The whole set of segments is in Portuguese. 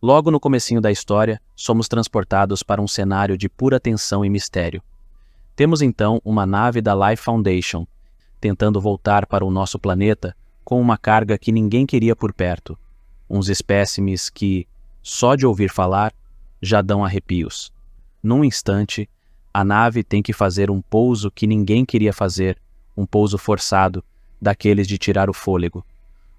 Logo no comecinho da história, somos transportados para um cenário de pura tensão e mistério. Temos então uma nave da Life Foundation, tentando voltar para o nosso planeta com uma carga que ninguém queria por perto. Uns espécimes que, só de ouvir falar, já dão arrepios. Num instante, a nave tem que fazer um pouso que ninguém queria fazer, um pouso forçado, daqueles de tirar o fôlego.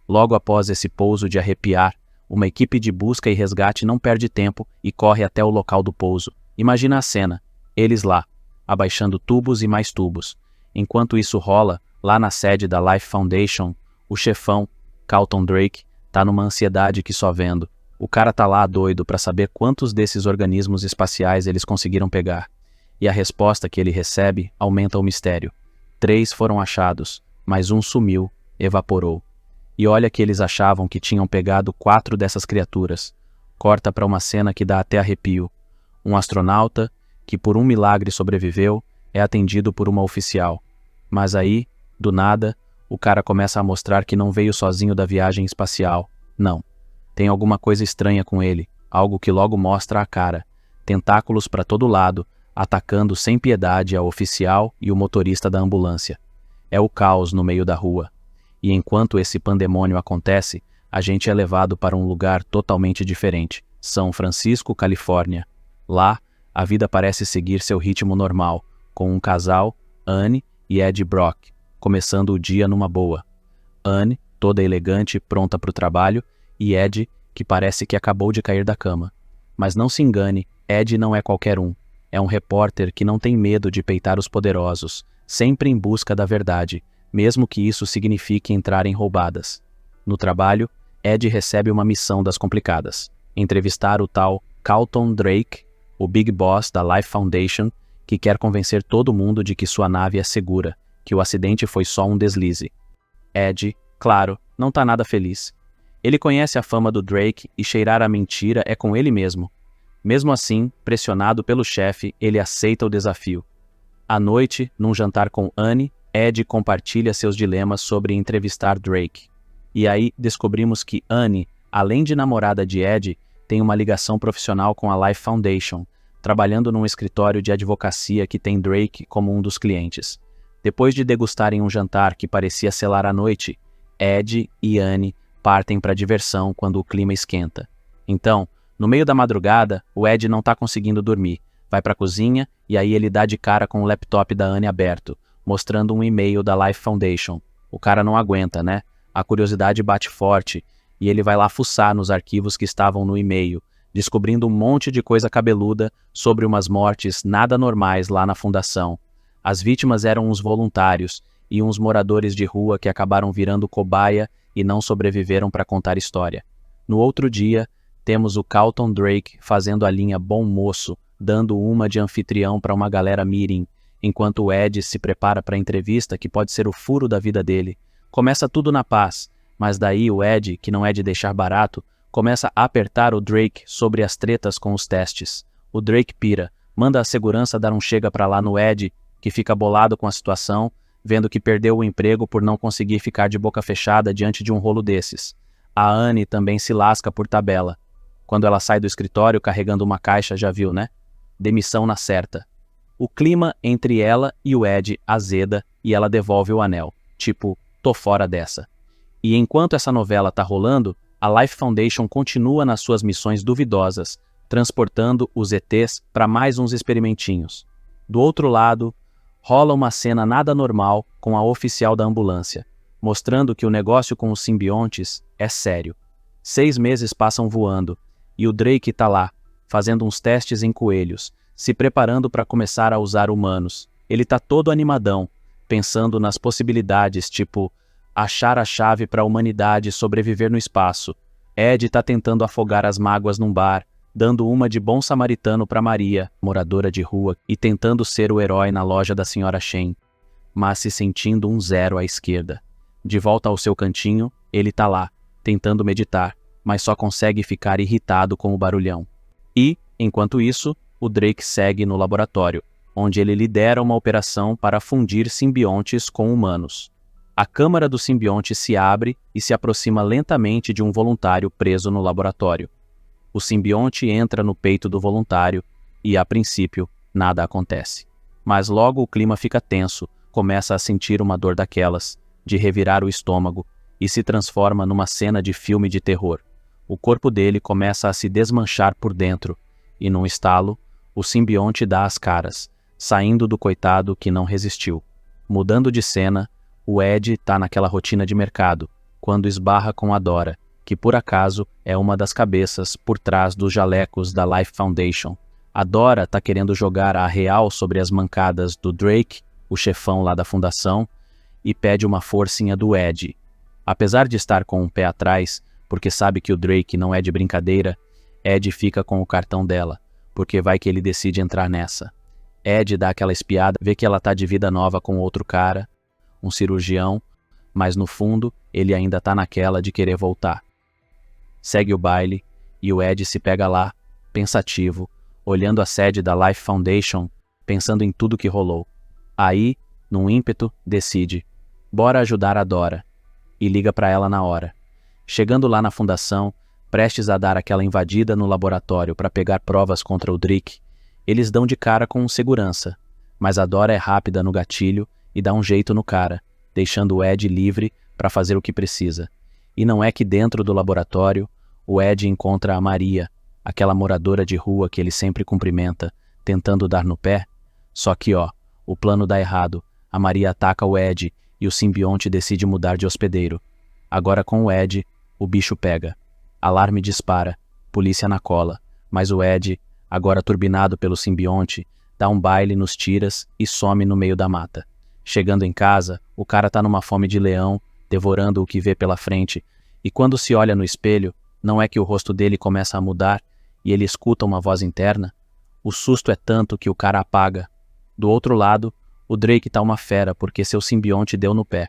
Logo após esse pouso de arrepiar, uma equipe de busca e resgate não perde tempo e corre até o local do pouso. Imagina a cena, eles lá, abaixando tubos e mais tubos. Enquanto isso rola, lá na sede da Life Foundation, o chefão, Carlton Drake, tá numa ansiedade que só vendo. O cara tá lá doido para saber quantos desses organismos espaciais eles conseguiram pegar. E a resposta que ele recebe aumenta o mistério. 3 foram achados, mas um sumiu, evaporou. E olha que eles achavam que tinham pegado 4 dessas criaturas. Corta para uma cena que dá até arrepio. Um astronauta, que por um milagre sobreviveu, é atendido por uma oficial. Mas aí, do nada, o cara começa a mostrar que não veio sozinho da viagem espacial. Não. Tem alguma coisa estranha com ele, algo que logo mostra a cara. Tentáculos para todo lado, atacando sem piedade a oficial e o motorista da ambulância. É o caos no meio da rua. E enquanto esse pandemônio acontece, a gente é levado para um lugar totalmente diferente, São Francisco, Califórnia. Lá, a vida parece seguir seu ritmo normal, com um casal, Anne e Ed Brock, começando o dia numa boa. Anne, toda elegante, pronta para o trabalho, e Ed, que parece que acabou de cair da cama. Mas não se engane, Ed não é qualquer um. É um repórter que não tem medo de peitar os poderosos, sempre em busca da verdade, mesmo que isso signifique entrar em roubadas. No trabalho, Ed recebe uma missão das complicadas: entrevistar o tal Carlton Drake, o Big Boss da Life Foundation, que quer convencer todo mundo de que sua nave é segura, que o acidente foi só um deslize. Ed, claro, não tá nada feliz. Ele conhece a fama do Drake e cheirar a mentira é com ele mesmo. Mesmo assim, pressionado pelo chefe, ele aceita o desafio. À noite, num jantar com Anne, Ed compartilha seus dilemas sobre entrevistar Drake. E aí descobrimos que Anne, além de namorada de Ed, tem uma ligação profissional com a Life Foundation, trabalhando num escritório de advocacia que tem Drake como um dos clientes. Depois de degustarem um jantar que parecia selar a noite, Ed e Anne partem para diversão quando o clima esquenta. Então, no meio da madrugada, o Ed não está conseguindo dormir. Vai para a cozinha e aí ele dá de cara com o laptop da Anne aberto, mostrando um e-mail da Life Foundation. O cara não aguenta, né? A curiosidade bate forte e ele vai lá fuçar nos arquivos que estavam no e-mail, descobrindo um monte de coisa cabeluda sobre umas mortes nada normais lá na fundação. As vítimas eram uns voluntários e uns moradores de rua que acabaram virando cobaia e não sobreviveram para contar história. No outro dia, temos o Carlton Drake fazendo a linha bom moço, dando uma de anfitrião para uma galera meeting, enquanto o Ed se prepara para a entrevista que pode ser o furo da vida dele. Começa tudo na paz, mas daí o Ed, que não é de deixar barato, começa a apertar o Drake sobre as tretas com os testes. O Drake pira, manda a segurança dar um chega pra lá no Ed, que fica bolado com a situação, vendo que perdeu o emprego por não conseguir ficar de boca fechada diante de um rolo desses. A Anne também se lasca por tabela. Quando ela sai do escritório carregando uma caixa, já viu, né? Demissão na certa. O clima entre ela e o Ed azeda e ela devolve o anel. Tipo, tô fora dessa. E enquanto essa novela tá rolando, a Life Foundation continua nas suas missões duvidosas, transportando os ETs para mais uns experimentinhos. Do outro lado, rola uma cena nada normal com a oficial da ambulância, mostrando que o negócio com os simbiontes é sério. 6 meses passam voando, e o Drake tá lá, fazendo uns testes em coelhos, se preparando para começar a usar humanos. Ele tá todo animadão, pensando nas possibilidades, tipo, achar a chave para a humanidade sobreviver no espaço. Ed tá tentando afogar as mágoas num bar, dando uma de bom samaritano para Maria, moradora de rua, e tentando ser o herói na loja da Sra. Shen, mas se sentindo um 0 à esquerda. De volta ao seu cantinho, ele tá lá, tentando meditar, mas só consegue ficar irritado com o barulhão. E, enquanto isso, o Drake segue no laboratório, onde ele lidera uma operação para fundir simbiontes com humanos. A câmara do simbionte se abre e se aproxima lentamente de um voluntário preso no laboratório. O simbionte entra no peito do voluntário e, a princípio, nada acontece. Mas logo o clima fica tenso, começa a sentir uma dor daquelas, de revirar o estômago, e se transforma numa cena de filme de terror. O corpo dele começa a se desmanchar por dentro, e num estalo, o simbionte dá as caras, saindo do coitado que não resistiu. Mudando de cena, o Ed tá naquela rotina de mercado, quando esbarra com a Dora, que por acaso é uma das cabeças por trás dos jalecos da Life Foundation. A Dora tá querendo jogar a real sobre as mancadas do Drake, o chefão lá da fundação, e pede uma forcinha do Ed. Apesar de estar com um pé atrás, porque sabe que o Drake não é de brincadeira, Ed fica com o cartão dela, porque vai que ele decide entrar nessa. Ed dá aquela espiada, vê que ela tá de vida nova com outro cara, um cirurgião, mas no fundo ele ainda tá naquela de querer voltar. Segue o baile e o Ed se pega lá, pensativo, olhando a sede da Life Foundation, pensando em tudo que rolou. Aí, num ímpeto, decide, bora ajudar a Dora, e liga pra ela na hora. Chegando lá na fundação, prestes a dar aquela invadida no laboratório para pegar provas contra o Drake, eles dão de cara com um segurança, mas a Dora é rápida no gatilho e dá um jeito no cara, deixando o Ed livre para fazer o que precisa. E não é que dentro do laboratório, o Ed encontra a Maria, aquela moradora de rua que ele sempre cumprimenta, tentando dar no pé. Só que, o plano dá errado, a Maria ataca o Ed e o simbionte decide mudar de hospedeiro. Agora com o Ed, o bicho pega. Alarme dispara, polícia na cola, mas o Ed, agora turbinado pelo simbionte, dá um baile nos tiras e some no meio da mata. Chegando em casa, o cara tá numa fome de leão, devorando o que vê pela frente, e quando se olha no espelho, não é que o rosto dele começa a mudar e ele escuta uma voz interna? O susto é tanto que o cara apaga. Do outro lado, o Drake tá uma fera porque seu simbionte deu no pé,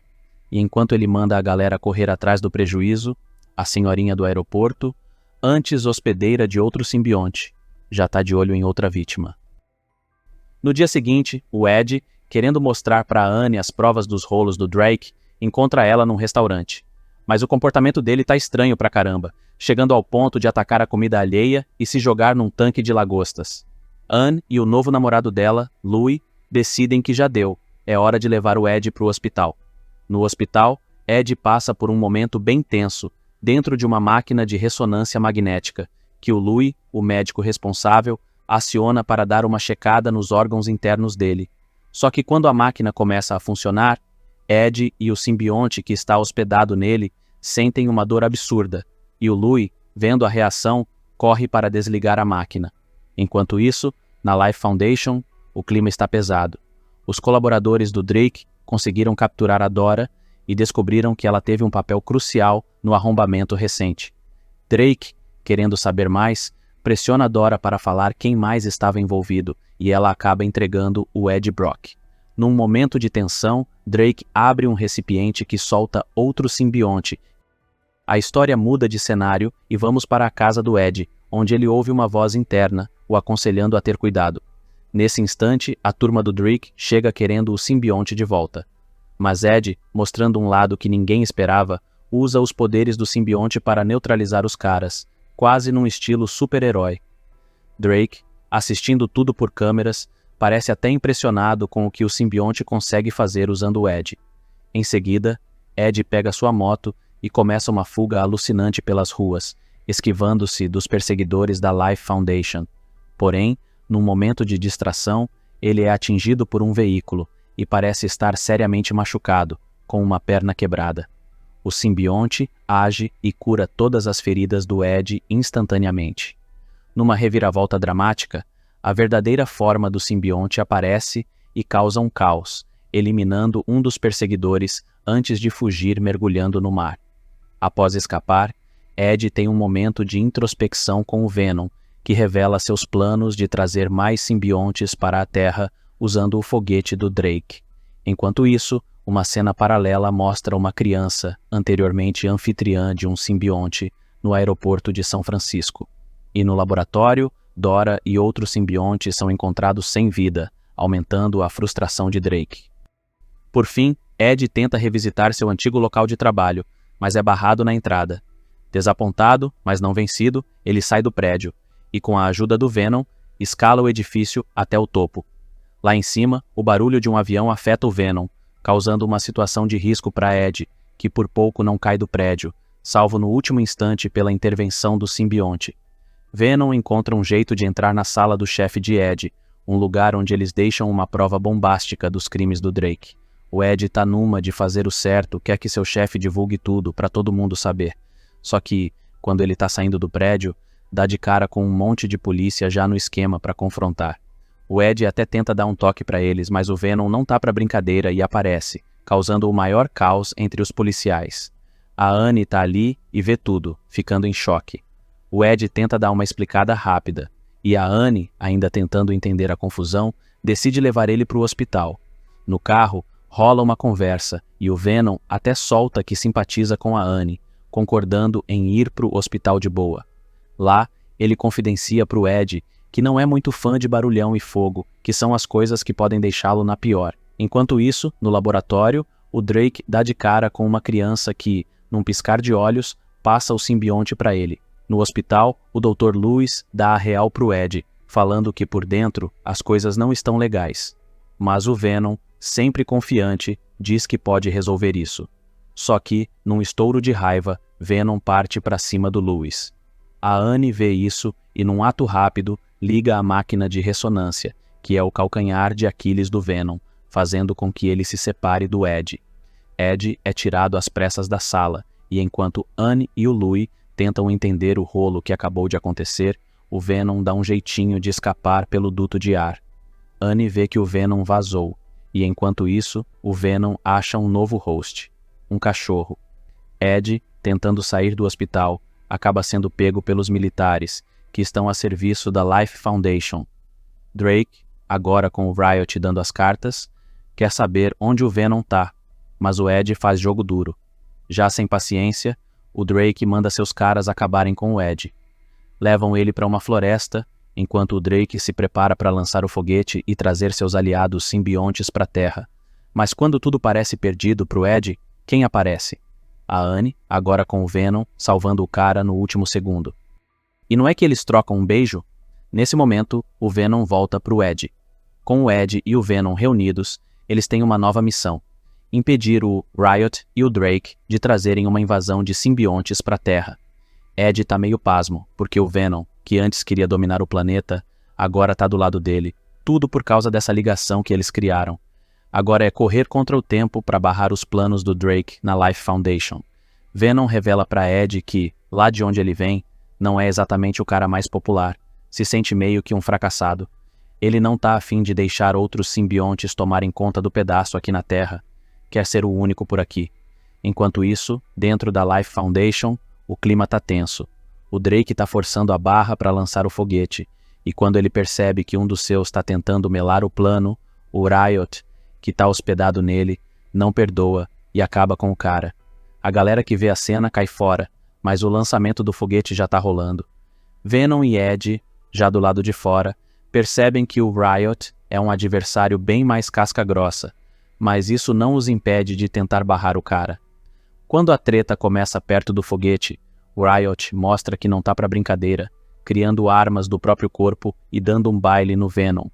e enquanto ele manda a galera correr atrás do prejuízo, a senhorinha do aeroporto, antes hospedeira de outro simbionte, já tá de olho em outra vítima. No dia seguinte, o Ed, querendo mostrar para Anne as provas dos rolos do Drake, encontra ela num restaurante. Mas o comportamento dele tá estranho pra caramba, chegando ao ponto de atacar a comida alheia e se jogar num tanque de lagostas. Anne e o novo namorado dela, Louis, decidem que já deu, é hora de levar o Ed pro hospital. No hospital, Ed passa por um momento bem tenso, dentro de uma máquina de ressonância magnética, que o Louis, o médico responsável, aciona para dar uma checada nos órgãos internos dele. Só que quando a máquina começa a funcionar, Ed e o simbionte que está hospedado nele sentem uma dor absurda, e o Louis, vendo a reação, corre para desligar a máquina. Enquanto isso, na Life Foundation, o clima está pesado. Os colaboradores do Drake conseguiram capturar a Dora e descobriram que ela teve um papel crucial no arrombamento recente. Drake, querendo saber mais, pressiona a Dora para falar quem mais estava envolvido e ela acaba entregando o Ed Brock. Num momento de tensão, Drake abre um recipiente que solta outro simbionte. A história muda de cenário e vamos para a casa do Ed, onde ele ouve uma voz interna, o aconselhando a ter cuidado. Nesse instante, a turma do Drake chega querendo o simbionte de volta. Mas Ed, mostrando um lado que ninguém esperava, usa os poderes do simbionte para neutralizar os caras, quase num estilo super-herói. Drake, assistindo tudo por câmeras, parece até impressionado com o que o simbionte consegue fazer usando o Ed. Em seguida, Ed pega sua moto e começa uma fuga alucinante pelas ruas, esquivando-se dos perseguidores da Life Foundation. Porém, num momento de distração, ele é atingido por um veículo e parece estar seriamente machucado, com uma perna quebrada. O simbionte age e cura todas as feridas do Ed instantaneamente. Numa reviravolta dramática, a verdadeira forma do simbionte aparece e causa um caos, eliminando um dos perseguidores antes de fugir mergulhando no mar. Após escapar, Ed tem um momento de introspecção com o Venom, que revela seus planos de trazer mais simbiontes para a Terra usando o foguete do Drake. Enquanto isso, uma cena paralela mostra uma criança, anteriormente anfitriã de um simbionte, no aeroporto de São Francisco. E no laboratório, Dora e outros simbiontes são encontrados sem vida, aumentando a frustração de Drake. Por fim, Ed tenta revisitar seu antigo local de trabalho, mas é barrado na entrada. Desapontado, mas não vencido, ele sai do prédio e, com a ajuda do Venom, escala o edifício até o topo. Lá em cima, o barulho de um avião afeta o Venom, causando uma situação de risco para Ed, que por pouco não cai do prédio, salvo no último instante pela intervenção do simbionte. Venom encontra um jeito de entrar na sala do chefe de Ed, um lugar onde eles deixam uma prova bombástica dos crimes do Drake. O Ed tá numa de fazer o certo, quer que seu chefe divulgue tudo para todo mundo saber. Só que, quando ele tá saindo do prédio, dá de cara com um monte de polícia já no esquema para confrontar. O Ed até tenta dar um toque para eles, mas o Venom não tá pra brincadeira e aparece, causando o maior caos entre os policiais. A Annie tá ali e vê tudo, ficando em choque. O Ed tenta dar uma explicada rápida, e a Annie, ainda tentando entender a confusão, decide levar ele para o hospital. No carro, rola uma conversa, e o Venom até solta que simpatiza com a Annie, concordando em ir para o hospital de boa. Lá, ele confidencia para o Ed que não é muito fã de barulhão e fogo, que são as coisas que podem deixá-lo na pior. Enquanto isso, no laboratório, o Drake dá de cara com uma criança que, num piscar de olhos, passa o simbionte para ele. No hospital, o Dr. Lewis dá a real pro Ed, falando que por dentro as coisas não estão legais. Mas o Venom, sempre confiante, diz que pode resolver isso. Só que, num estouro de raiva, Venom parte para cima do Lewis. A Annie vê isso e, num ato rápido, liga a máquina de ressonância, que é o calcanhar de Aquiles do Venom, fazendo com que ele se separe do Ed. Ed é tirado às pressas da sala, e enquanto Annie e o Louis tentam entender o rolo que acabou de acontecer, o Venom dá um jeitinho de escapar pelo duto de ar. Annie vê que o Venom vazou, e enquanto isso, o Venom acha um novo host, um cachorro. Ed, tentando sair do hospital, acaba sendo pego pelos militares, que estão a serviço da Life Foundation. Drake, agora com o Riot dando as cartas, quer saber onde o Venom tá, mas o Ed faz jogo duro. Já sem paciência, o Drake manda seus caras acabarem com o Ed. Levam ele para uma floresta, enquanto o Drake se prepara para lançar o foguete e trazer seus aliados simbiontes para a Terra. Mas quando tudo parece perdido pro Ed, quem aparece? A Annie, agora com o Venom, salvando o cara no último segundo. E não é que eles trocam um beijo? Nesse momento, o Venom volta pro Ed. Com o Ed e o Venom reunidos, eles têm uma nova missão: impedir o Riot e o Drake de trazerem uma invasão de simbiontes para a Terra. Ed tá meio pasmo, porque o Venom, que antes queria dominar o planeta, agora tá do lado dele, tudo por causa dessa ligação que eles criaram. Agora é correr contra o tempo para barrar os planos do Drake na Life Foundation. Venom revela para Ed que, lá de onde ele vem, não é exatamente o cara mais popular, se sente meio que um fracassado. Ele não tá afim de deixar outros simbiontes tomarem conta do pedaço aqui na Terra, quer ser o único por aqui. Enquanto isso, dentro da Life Foundation, o clima tá tenso. O Drake tá forçando a barra para lançar o foguete, e quando ele percebe que um dos seus está tentando melar o plano, o Riot, que tá hospedado nele, não perdoa e acaba com o cara. A galera que vê a cena cai fora, mas o lançamento do foguete já tá rolando. Venom e Ed, já do lado de fora, percebem que o Riot é um adversário bem mais casca-grossa, mas isso não os impede de tentar barrar o cara. Quando a treta começa perto do foguete, o Riot mostra que não tá pra brincadeira, criando armas do próprio corpo e dando um baile no Venom.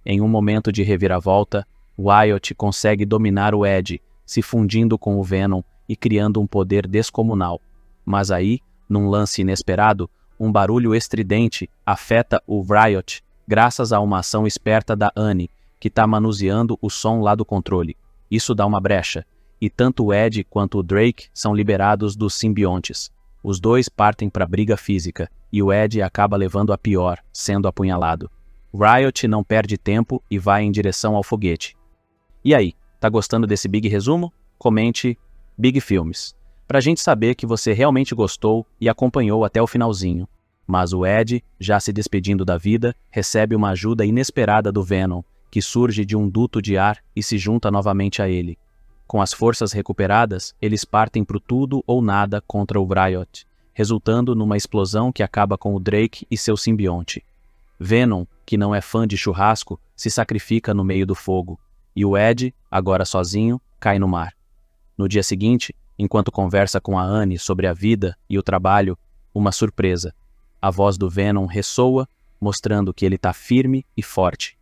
Em um momento de reviravolta, o Riot consegue dominar o Ed, se fundindo com o Venom e criando um poder descomunal. Mas aí, num lance inesperado, um barulho estridente afeta o Riot, graças a uma ação esperta da Annie, que tá manuseando o som lá do controle. Isso dá uma brecha, e tanto o Ed quanto o Drake são liberados dos simbiontes. Os dois partem para briga física, e o Ed acaba levando a pior, sendo apunhalado. Riot não perde tempo e vai em direção ao foguete. E aí, tá gostando desse Big Resumo? Comente Big Filmes, pra gente saber que você realmente gostou e acompanhou até o finalzinho. Mas o Ed, já se despedindo da vida, recebe uma ajuda inesperada do Venom, que surge de um duto de ar e se junta novamente a ele. Com as forças recuperadas, eles partem pro tudo ou nada contra o Riot, resultando numa explosão que acaba com o Drake e seu simbionte. Venom, que não é fã de churrasco, se sacrifica no meio do fogo, e o Ed, agora sozinho, cai no mar. No dia seguinte, Enquanto conversa com a Annie sobre a vida e o trabalho, uma surpresa. A voz do Venom ressoa, mostrando que ele está firme e forte.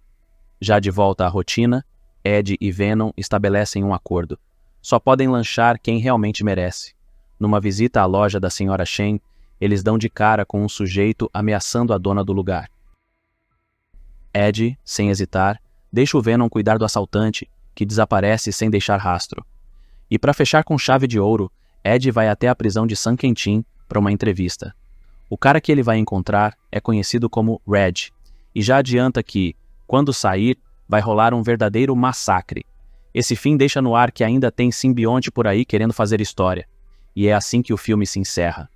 Já de volta à rotina, Ed e Venom estabelecem um acordo. Só podem lanchar quem realmente merece. Numa visita à loja da Sra. Shen, eles dão de cara com um sujeito ameaçando a dona do lugar. Ed, sem hesitar, deixa o Venom cuidar do assaltante, que desaparece sem deixar rastro. E para fechar com chave de ouro, Ed vai até a prisão de San Quentin para uma entrevista. O cara que ele vai encontrar é conhecido como Red, e já adianta que, quando sair, vai rolar um verdadeiro massacre. Esse fim deixa no ar que ainda tem simbionte por aí querendo fazer história. E é assim que o filme se encerra.